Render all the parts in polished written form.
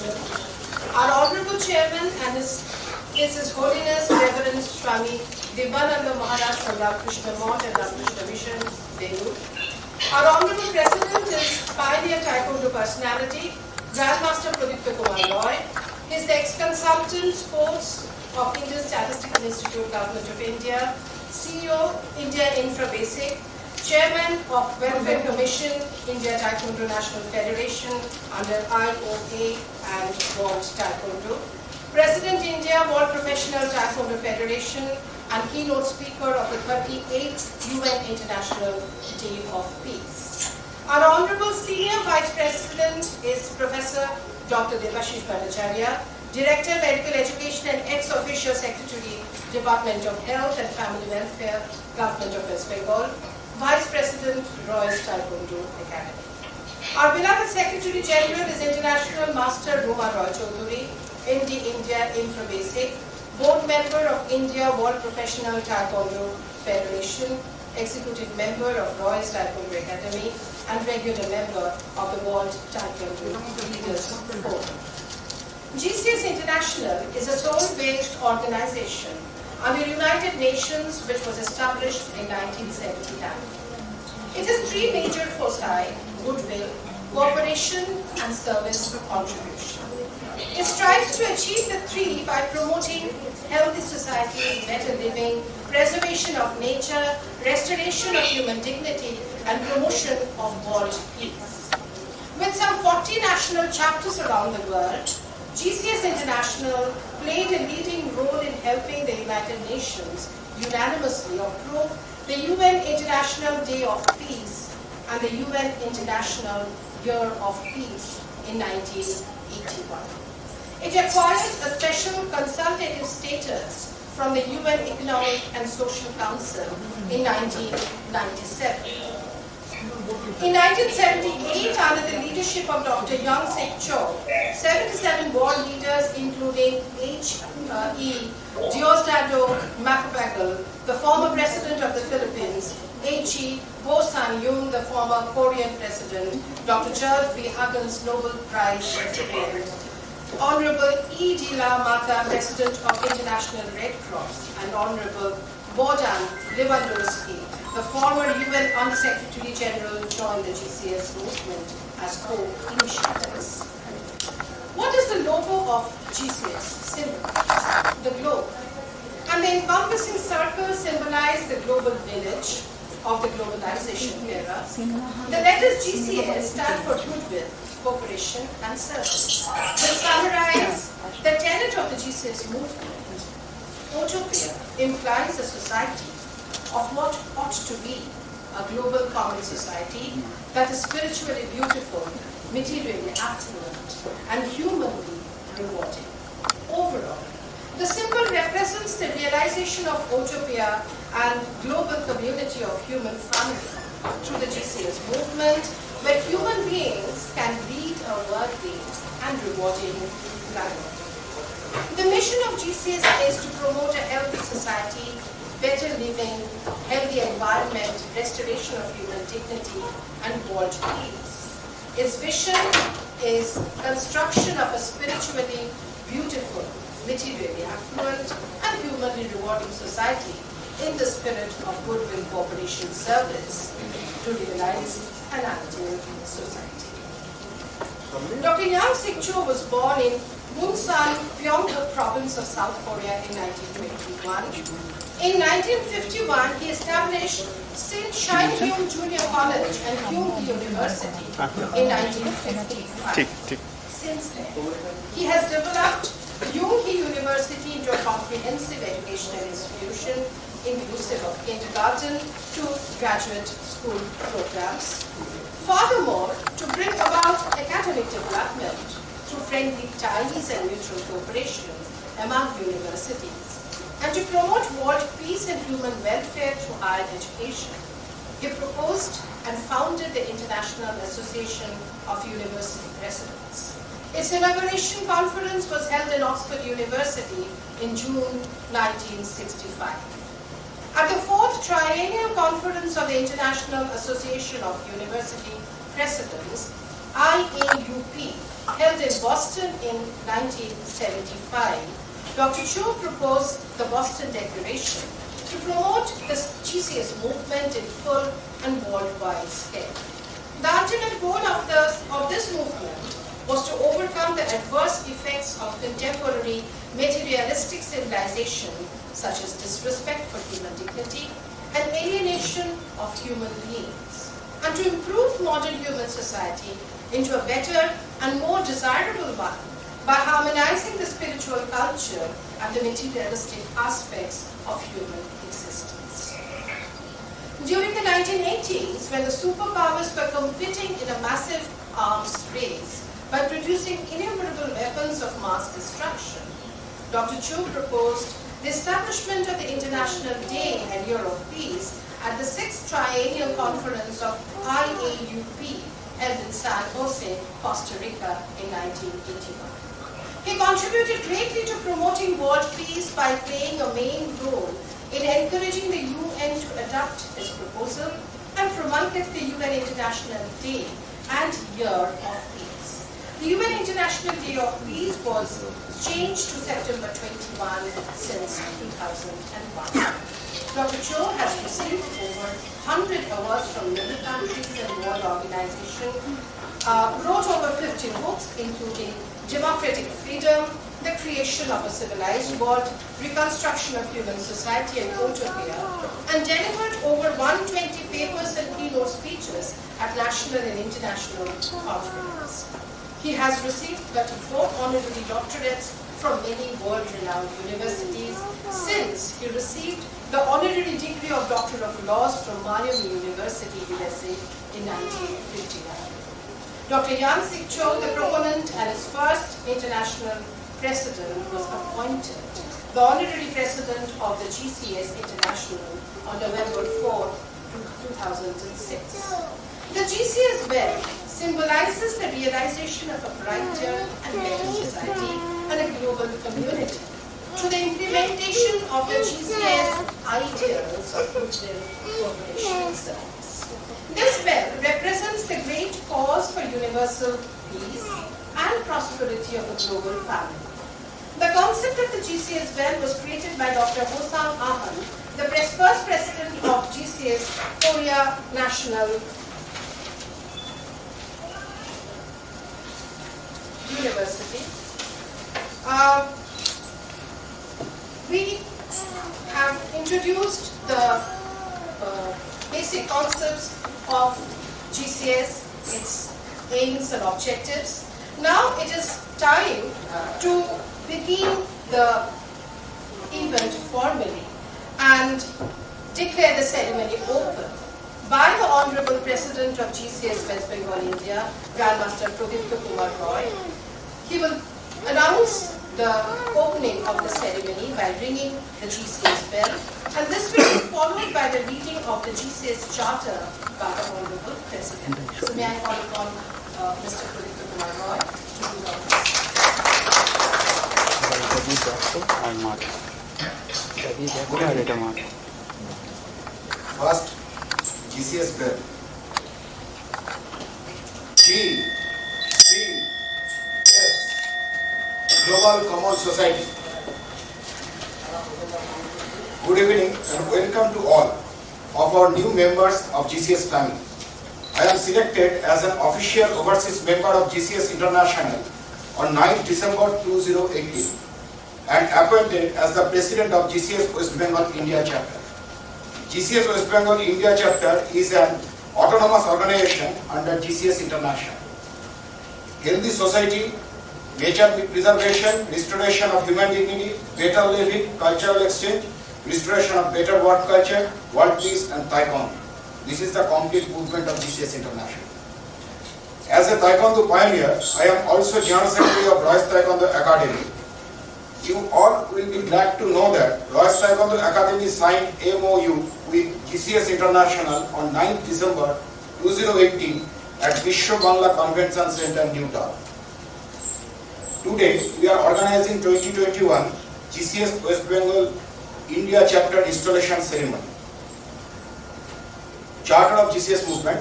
International. Our Honorable Chairman and is His Holiness Reverend Swami Divananda Maharaj from Ramakrishna Mott and Ramakrishna Mission, Bengaluru. Our Honorable President is pioneer Taekwondo personality, Grandmaster Pradipta Kumar Roy. He is the ex-consultant sports of Indian Statistical Institute, Government of India, CEO, India Infra Basic, Chairman of Welfare Commission, India Taekwondo National Federation under IOA and World Taekwondo, President India World Professional Taekwondo Federation, and keynote speaker of the 38th UN International Day of Peace. Our Honorable Senior Vice President is Professor Dr. Debashish Bhattacharya, Director Medical Education and ex-officio Secretary, Department of Health and Family Welfare, Government of West Bengal, Vice President, Royal Taekwondo Academy. Our beloved Secretary General is International Master Roma Roy Chaudhuri, MD India Infra Basic, Board Member of India World Professional Taekwondo Federation, Executive Member of Royal Taekwondo Academy, and regular member of the World Taekwondo Leaders Forum. GCS International is a Seoul-based organization under United Nations which was established in 1979. It has three major foci: goodwill, cooperation, and service contribution. It strives to achieve the three by promoting healthy societies, better living, preservation of nature, restoration of human dignity, and promotion of world peace. With some 40 national chapters around the world, GCS International played a leading role in helping the United Nations unanimously approve the UN International Day of Peace and the UN International Year of Peace in 1981. It acquired a special consultative status from the UN Economic and Social Council in 1997. In 1978, under the leadership of Dr. Young Sik Cho, 77 world leaders, including H.E. Diosdado Macapagal, the former president of the Philippines, H.E. Bo San-yung, the former Korean president, Dr. Charles B. Huggins, Nobel Prize recipient, Honorable E. D. La Mata, President of International Red Cross, and Honorable Bohdan Lewandowski, the former UN Under-Secretary General, joined the GCS movement as co-initiators. What does the logo of GCS symbolize? The globe. And the encompassing circles symbolize the global village of the globalization era. The letters GCS stand for goodwill, cooperation, and service. To summarize the tenet of the GCS movement, Utopia implies a society of what ought to be a global common society that is spiritually beautiful, materially affluent, and humanly rewarding. Overall, the symbol represents the realization of utopia and global community of human family through the GCS movement, where human beings can lead a worthy and rewarding life. The mission of GCS is to promote a healthy society, better living, healthy environment, restoration of human dignity, and world peace. Its vision is construction of a spiritually beautiful, materially affluent, and humanly rewarding society in the spirit of goodwill, cooperation, service to realize an ideal society. Dr. Young Sik Cho was born in Munsan, Pyeongguk province of South Korea in 1921. In 1951, he established St. Shine Hyung Junior College and Kyung University in 1955. Since then, he has developed Kyung University into a comprehensive educational institution inclusive of kindergarten to graduate school programs. Furthermore, to bring about academic development through friendly ties and mutual cooperation among universities, and to promote world peace and human welfare through higher education, he proposed and founded the International Association of University Presidents. Its inauguration conference was held in Oxford University in June 1965. At the 4th Triennial Conference of the International Association of University Presidents, IAUP, held in Boston in 1975, Dr. Cho proposed the Boston Declaration to promote the GCS movement in full and worldwide scale. The ultimate goal of this movement was to overcome the adverse effects of contemporary materialistic civilization, such as disrespect for human dignity and alienation of human beings, and to improve modern human society into a better and more desirable one by harmonizing the spiritual culture and the materialistic aspects of human existence. During the 1980s, when the superpowers were competing in a massive arms race by producing innumerable weapons of mass destruction, Dr. Cho proposed the establishment of the International Day and Year of Peace at the 6th Triennial Conference of IAUP held in San Jose, Costa Rica in 1981. He contributed greatly to promoting world peace by playing a main role in encouraging the UN to adopt his proposal and promulgate the UN International Day and Year of Peace. The UN International Day of Peace was changed to September 21 since 2001. Dr. Cho has received over 100 awards from many countries and world organizations, wrote over 50 books including Democratic Freedom, The Creation of a Civilized World, Reconstruction of Human Society and Utopia, and delivered over 120 papers and keynote speeches at national and international conferences. He has received 34 honorary doctorates from many world-renowned universities since he received the honorary degree of Doctor of Laws from Miami University, USA in 1959. Dr. Yang Sik Cho, the proponent and his first international president, was appointed the honorary president of the GCS International on November 4, 2006. The GCS bell symbolizes the realization of a brighter and better society and a global community through the implementation of the GCS ideals of goodwill, cooperation, and service. This bell represents the great cause for universal peace and prosperity of a global family. The concept of the GCS bell was created by Dr. Hosang Ahn, the first president of GCS Korea National University. We have introduced the basic concepts of GCS, its aims and objectives. Now it is time to begin the event formally and declare the ceremony open by the Honorable President of GCS West Bengal, India, Grandmaster Pradipta Kumar Roy. He will announce the opening of the ceremony by ringing the GCS bell, and this will be followed by the reading of the GCS Charter by the Honorable President. So may I call upon Mr. Pradipta Kumar Roy to do the First, GCS bell. Global Common Society. Good evening and welcome to all of our new members of GCS family. I am selected as an official overseas member of GCS International on 9 December 2018 and appointed as the President of GCS West Bengal India Chapter. GCS West Bengal India Chapter is an autonomous organization under GCS International. Healthy society, nature preservation, restoration of human dignity, better living, cultural exchange, restoration of better work culture, world peace and taekwondo. This is the complete movement of GCS International. As a taekwondo pioneer, I am also General Secretary of Royce Taekwondo Academy. You all will be glad to know that Royce Taekwondo Academy signed MOU with GCS International on 9th December 2018 at Vishwa Bangla Convention Center, New Town. Today, we are organizing 2021 GCS West Bengal India Chapter Installation Ceremony. Charter of GCS Movement.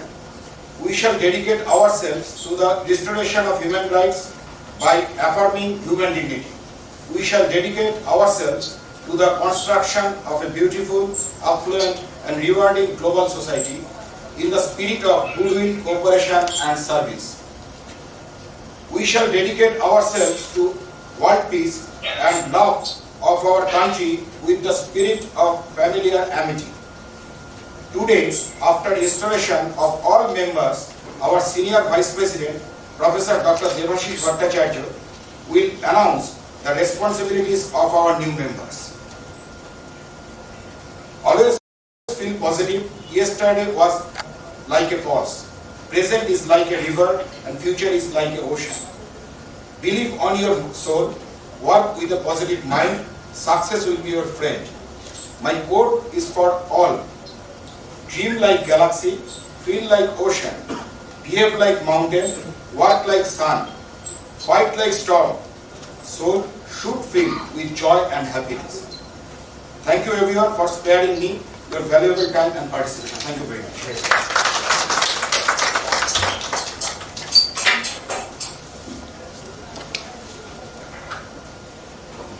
We shall dedicate ourselves to the restoration of human rights, by affirming human dignity. We shall dedicate ourselves to the construction of a beautiful, affluent and rewarding global society in the spirit of goodwill, cooperation and service. We shall dedicate ourselves to world peace and love of our country with the spirit of familiar amity. Today, after installation of all members, our Senior Vice President, Professor Dr. Debashish Bhattacharya, will announce the responsibilities of our new members. Always feel positive. Yesterday was like a pause. Present is like a river and future is like an ocean. Believe on your soul. Work with a positive mind. Success will be your friend. My quote is for all. Dream like galaxy, feel like ocean, behave like mountain, work like sun, fight like storm. Soul should fill with joy and happiness. Thank you everyone for sparing me your valuable time and participation. Thank you very much.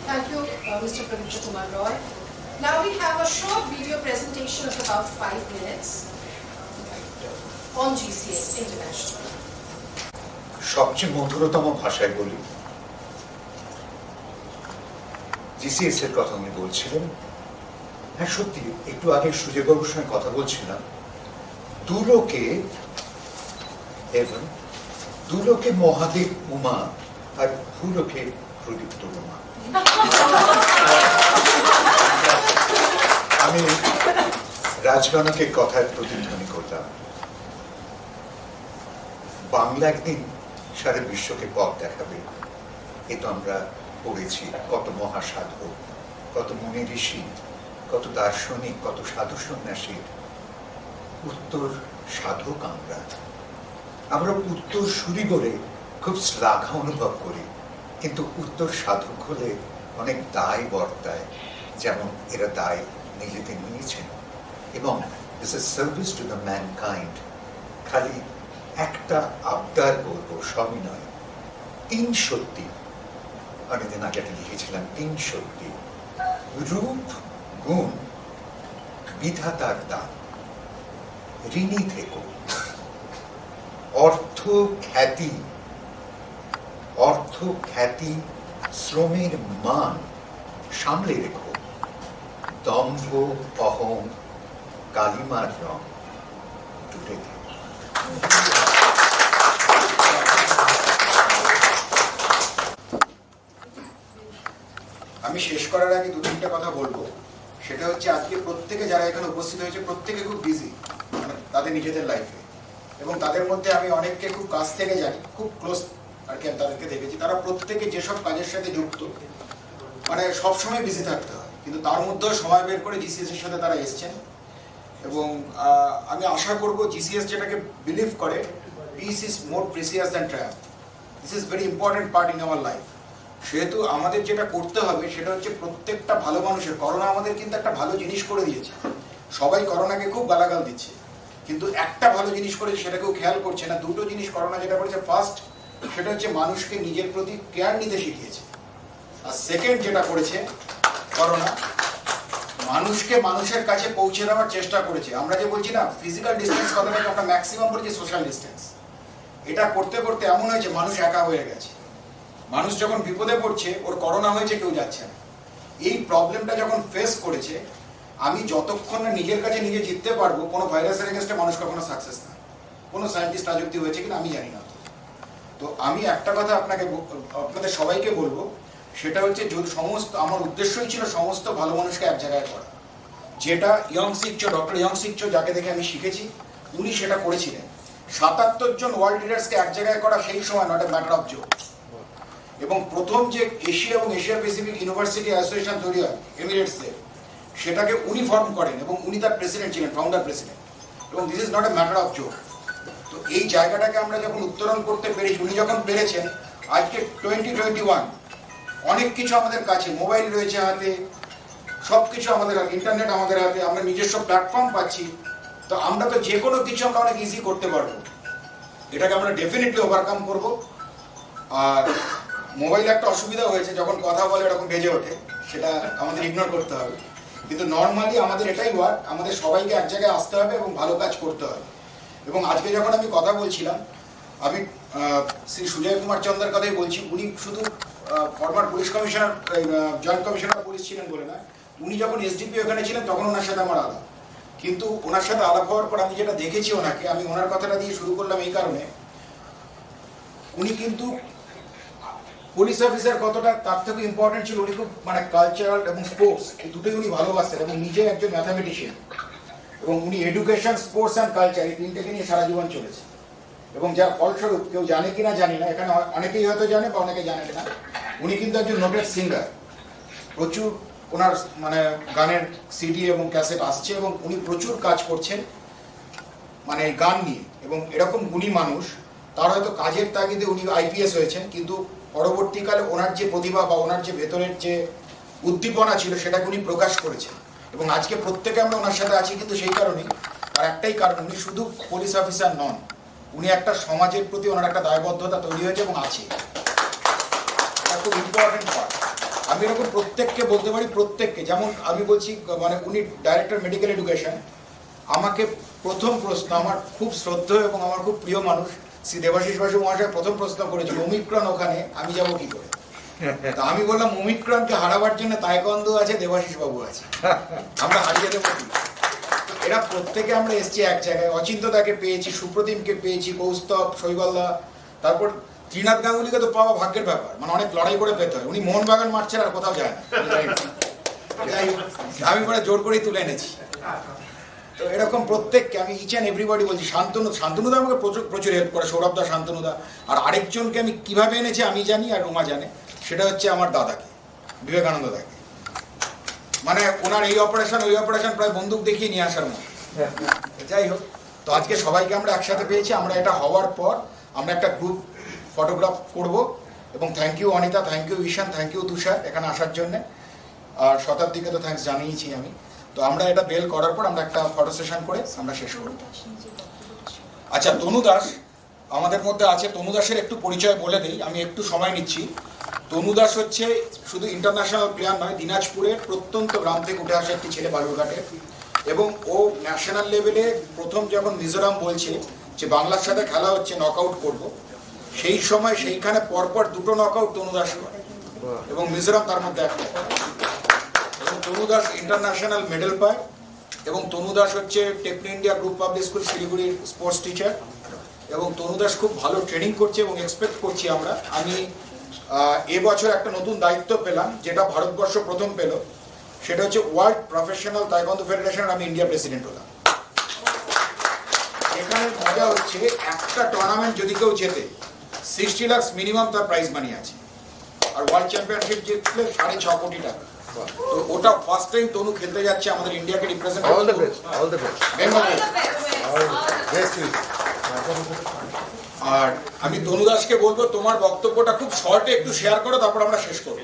Thank you, Mr. Pavitra Kumar Roy. Now we have a short video presentation of about 5 minutes on GCS International. সবচেয়ে মধুরতম ভাষায় বলি, GCS এর কথা উনি বলছিলেন। হ্যাঁ সত্যি, একটু আগে সুজয়বাবুর সঙ্গে কথা বলছিলাম, দুলোকে হেভেন, দুলোকে মহাদেব উমা আর ভূলোকে প্রদীপ্ত উমা। আমি রাজগণকের কথার প্রতিধ্বনি করলাম। বাংলা একদিন সারা বিশ্বকে পথ দেখাবে, এ তো আমরা পড়েছি। কত মহাসাধক, কত মুনি ঋষি, কত দার্শনিক, কত সাধু সন্ন্যাসীর উত্তর সাধক। আমরা উত্তর সুরি বলে খুব শ্লাঘা অনুভব করি, কিন্তু উত্তর সাধক হলে অনেক দায় বর্তায়, যেমন এরা দায় নিজেকে নিয়েছেন। এবং this is service to the mankind. খালি একটা আবদার করবো, সবই নয়। 3 সত্যি, অনেকদিন আগে একটা লিখেছিলাম, 3 সত্যি। রূপ গুণ বিধাতার দান, ঋণী থেকো। অর্থ খ্যাতি, অর্থ খ্যাতি শ্রমের মান সামলে রেখো। দম্ভ অহং কালিমার রং দূরে থেকো। আমি শেষ করার আগে 2-3টা কথা বলবো। সেটা হচ্ছে, আজকে প্রত্যেকে যারা এখানে উপস্থিত হয়েছে প্রত্যেকে খুব বিজি তাদের নিজেদের লাইফে, এবং তাদের মধ্যে আমি অনেককে খুব কাছ থেকে জানি, খুব ক্লোজ আর কি তাদেরকে দেখেছি। তারা প্রত্যেকে যেসব কাজের সাথে যুক্ত, মানে সবসময় বিজি থাকতে হয়, কিন্তু তার মধ্যেও সময় বের করে জিসিএস এর সাথে তারা এসছেন। এবং আমি আশা করব জিসিএস যেটাকে বিলিভ করে, piece is more precious than Triumf. This is very important part in our life. সেহেতু আমাদের যেটা করতে হবে সেটা হচ্ছে, প্রত্যেকটা ভালো মানুষের, করোনা আমাদের কিন্তু একটা ভালো জিনিস করে দিয়েছে। সবাই করোনাকে খুব গালাগাল দিচ্ছে, কিন্তু একটা ভালো জিনিস করেছে সেটা কেউ খেয়াল করছে না। 2টো জিনিস করোনা যেটা করেছে, ফার্স্ট সেটা হচ্ছে মানুষকে নিজের প্রতি কেয়ার নিতে শিখিয়েছে, আর সেকেন্ড যেটা করেছে করোনা, মানুষকে মানুষের কাছে পৌঁছে দেওয়ার চেষ্টা করেছে। আমরা যে বলছি না ফিজিক্যাল ডিস্টেন্স কথাটাকে আমরা ম্যাক্সিমাম বলছি সোশ্যাল ডিস্টেন্স। এটা করতে করতে এমন হয়েছে মানুষ একা হয়ে গেছে। মানুষ যখন বিপদে পড়ছে, ওর করোনা হয়েছে, কেউ যাচ্ছে না। এই প্রবলেমটা যখন ফেস করেছে, আমি যতক্ষণ না নিজের কাছে নিজে জিততে পারবো, কোনো ভাইরাসের এগেনস্টে মানুষ কখনো সাকসেস না। কোনো সায়েন্টিস্ট আজ অব্দি হয়েছে কিনা আমি জানি না। তো আমি একটা কথা আপনাদের সবাইকে বলবো, সেটা হচ্ছে, যদি সমস্ত, আমার উদ্দেশ্যই ছিল সমস্ত ভালো মানুষকে এক জায়গায় করা, যেটা ইয়ং সিকচো, ডক্টর ইয়ং সিকচো যাকে দেখে আমি শিখেছি, উনি সেটা করেছিলেন। 77 জন ওয়ার্ল্ড লিডার্সকে এক জায়গায় করা সেই সময় not a matter of joke. এবং প্রথম যে এশিয়া এবং এশিয়া প্যাসিফিক ইউনিভার্সিটি অ্যাসোসিয়েশন তৈরি হয় এমিরেটসে, সেটাকে উনি ফর্ম করেন এবং উনি তার প্রেসিডেন্ট ছিলেন, ফাউন্ডার প্রেসিডেন্ট। এবং this is not a matter of joke. তো এই জায়গাটাকে আমরা যখন উত্তরণ করতে পেরেছি, উনি যখন পেরেছেন, আজকে 2021 অনেক কিছু আমাদের কাছে, মোবাইল রয়েছে হাতে, সব কিছু আমাদের হাতে, ইন্টারনেট আমাদের হাতে, আমরা নিজস্ব প্ল্যাটফর্ম পাচ্ছি। তো আমরা তো যে কোনো কিছু আমরা অনেক ইজি করতে পারবো। এটাকে আমরা ডেফিনেটলি ওভারকাম করব। আর মোবাইলে একটা অসুবিধা হয়েছে, যখন কথা বলে এরকম বেজে ওঠে, সেটা আমাদের ইগনোর করতে হবে। কিন্তু নর্মালি আমাদের এটাই ওয়ার্ক, আমাদের সবাইকে এক জায়গায় আসতে হবে এবং ভালো কাজ করতে হবে। এবং আজকে যখন আমি কথা বলছিলাম, আমি শ্রী সুজয় কুমার চন্দ্রের কথাই বলছি। উনি শুধু former police commissioner, joint commissioner police ছিলেন বলে না, উনি যখন এসডিপি ওখানে ছিলেন তখন ওনার সাথে আমার আলাপ। কিন্তু ওনার সাথে আলাপ হওয়ার পর আমি যেটা দেখেছি ওনাকে, আমি ওনার কথাটা দিয়ে শুরু করলাম এই কারণে, উনি কিন্তু পুলিশ অফিসার কতটা তার থেকে ইম্পর্টেন্ট ছিল, উনি খুব মানে কালচারাল এবং স্পোর্টস এই দুটোই উনি ভালোবাসতেন, এবং নিজে একজন ম্যাথামেটিশিয়ান, এবং উনি এডুকেশন, স্পোর্টস অ্যান্ড কালচার এই তিনটেকে নিয়ে সারা জীবন চলেছে। এবং যার ফলস্বরূপ, কেউ জানে কিনা জানি না, এখানে অনেকেই হয়তো জানে বা অনেকে জানে না, উনি কিন্তু একজন নোটেড সিঙ্গার। প্রচুর ওনার মানে গানের সিডি এবং ক্যাসেট আসছে, এবং উনি প্রচুর কাজ করছেন মানে গান নিয়ে। এবং এরকম গুণী মানুষ, তার হয়তো কাজের তাগিদে উনি আইপিএস হয়েছেন, কিন্তু পরবর্তীকালে ওনার যে প্রতিভা বা ওনার যে ভেতরের যে উদ্দীপনা ছিল সেটাকে উনি প্রকাশ করেছেন। এবং আজকে প্রত্যেকে আমরা ওনার সাথে আছি কিন্তু সেই কারণেই, আর একটাই কারণ, উনি শুধু পুলিশ অফিসার নন, উনি একটা সমাজের প্রতি ওনার একটা দায়বদ্ধতা তৈরি হয়েছে এবং আছে। এটা খুব ইম্পর্টেন্ট পার্ট। আমি এরকম প্রত্যেককে বলতে পারি, প্রত্যেককে, যেমন আমি বলছি মানে উনি ডাইরেক্টর মেডিকেল এডুকেশন। আমাকে প্রথম প্রশ্ন, আমার খুব শ্রদ্ধেয় এবং আমার খুব প্রিয় মানুষ শ্রী দেবাশিস বসু মহাশয় প্রথম প্রশ্ন করেছিল, ওমিক্রন ওখানে আমি যাবো কি করে? তা আমি বললাম, ওমিক্রনকে হারাবার জন্য তাইকোয়ান্দো আছে, দেবাশিস বাবু আছে, আমরা হারিয়ে দেবো কি? এরা প্রত্যেকে আমরা এসছি এক জায়গায়। অচিন্তদাকে পেয়েছি, সুপ্রতিমকে পেয়েছি, কৌস্তব, শৈবাল্লা, তারপর ত্রিনাথ গাঙ্গুলিকে তো পাওয়া ভাগ্যের ব্যাপার, মানে অনেক লড়াই করে পেতে হয়। উনি মোহনবাগান মাঠ ছাড়া আর কোথাও যায় না, আমি পরে জোর করেই তুলে এনেছি। তো এরকম প্রত্যেককে আমি ইচ অ্যান্ড এভরিবডি বলছি। শান্তনুদা আমাকে প্রচুর হেল্প করে, সৌরভদা, শান্তনুদা। আর আরেকজনকে আমি কিভাবে এনেছি আমি জানি, আর রুমা জানে, সেটা হচ্ছে আমার দাদাকে, বিবেকানন্দ দাকে। মানে ওনার এই অপারেশন ওই অপারেশন প্রায় বন্দুক দেখিয়ে নিয়ে আসার মতো। যাই হোক, তো আজকে সবাইকে আমরা একসাথে পেয়েছি। আমরা এটা হওয়ার পর আমরা একটা গ্রুপ ফটোগ্রাফ করব। এবং thank you Anita, thank you Ishan, thank you Tushar এখানে আসার জন্য। আর শতাব্দীকে তো থ্যাঙ্কস জানিয়েছি আমি। তো আমরা এটা বেল করার পর আমরা একটা ফটো সেশন করে আমরা শেষ করব। আচ্ছা, তনু দাস আমাদের মধ্যে আছে। তনু দাসের একটু পরিচয় বলে দিই, আমি একটু সময় নিচ্ছি। তনু দাস হচ্ছে শুধু ইন্টারন্যাশনাল প্লেয়ার নয়, দিনাজপুরের প্রত্যন্ত গ্রাম থেকে উঠে আসা একটি ছেলে, বালুরঘাটের। এবং ও ন্যাশনাল লেভেলে প্রথম যখন মিজোরাম বলছে যে বাংলার সাথে খেলা হচ্ছে, নকআউট করব, সেই সময় সেইখানে পরপর দুটো নকআউট তনু দাস করে, এবং মিজোরাম তার মধ্যে একটা। এবং তনু দাস ইন্টারন্যাশনাল মেডেল পায়। এবং তনু দাস হচ্ছে Techno India group public school শিলিগুড়ির স্পোর্টস টিচার। এবং তনু দাস খুব ভালো ট্রেনিং করছে এবং এক্সপেক্ট করছি আমরা। আমি এবছর একটা নতুন দায়িত্ব পেলাম, যেটা ভারতবর্ষ প্রথম পেল, সেটা হচ্ছে ওয়ার্ল্ড প্রফেশনাল তাইকোয়ান্দো ফেডারেশনের আমি ইন্ডিয়া প্রেসিডেন্ট হলাম। এখানে মজা হচ্ছে, একটা টুর্নামেন্ট যদি কেউ জেতে 60 লাখ মিনিমাম তার প্রাইজ মানি আছে, আর ওয়ার্ল্ড চ্যাম্পিয়নশিপ জিতলে 6.5 কোটি টাকা। তো ওটা ফার্স্ট টাইম তনু খেলতে যাচ্ছে আমাদের ইন্ডিয়াকে রিপ্রেজেন্ট করতে। All the best, all the best. আর আমি তনু দাসকে বলবো, তোমার বক্তব্যটা খুব শর্টে একটু শেয়ার করো, তারপর আমরা শেষ করব।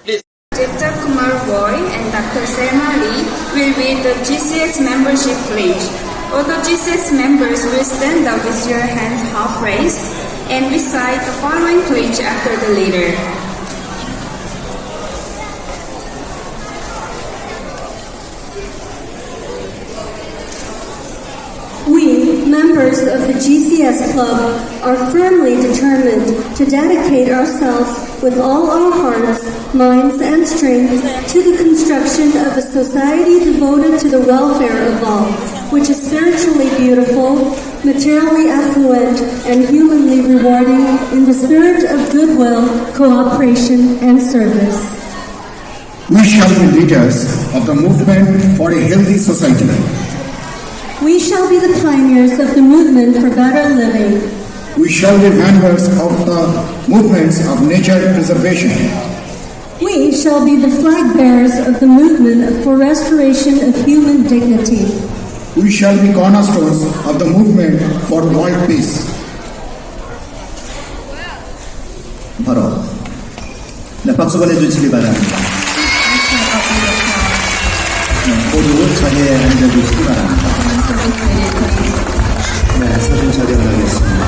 Please. Dr. Kumar Boy and Dr. Sena Lee will read the GCS membership pledge. All the GCS members will stand up with your hands half raised and recite the following pledge after the leader. We, members of the GCS Club, are firmly determined to dedicate ourselves with all our hearts, minds, and strength to the construction of a society devoted to the welfare of all, which is spiritually beautiful, materially affluent, and humanly rewarding in the spirit of goodwill, cooperation, and service. We shall be leaders of the movement for a healthy society. We shall be the pioneers of the movement for better living. We shall be vanguards of the movements of nature preservation. We shall be the flag bearers of the movement for restoration of human dignity. We shall be cornerstones of the movement for world peace. 바로 네, 박수 보내주시기 바랍니다. 모두 자리에 앉아주시기 바랍니다. 네, 사진 촬영하겠습니다.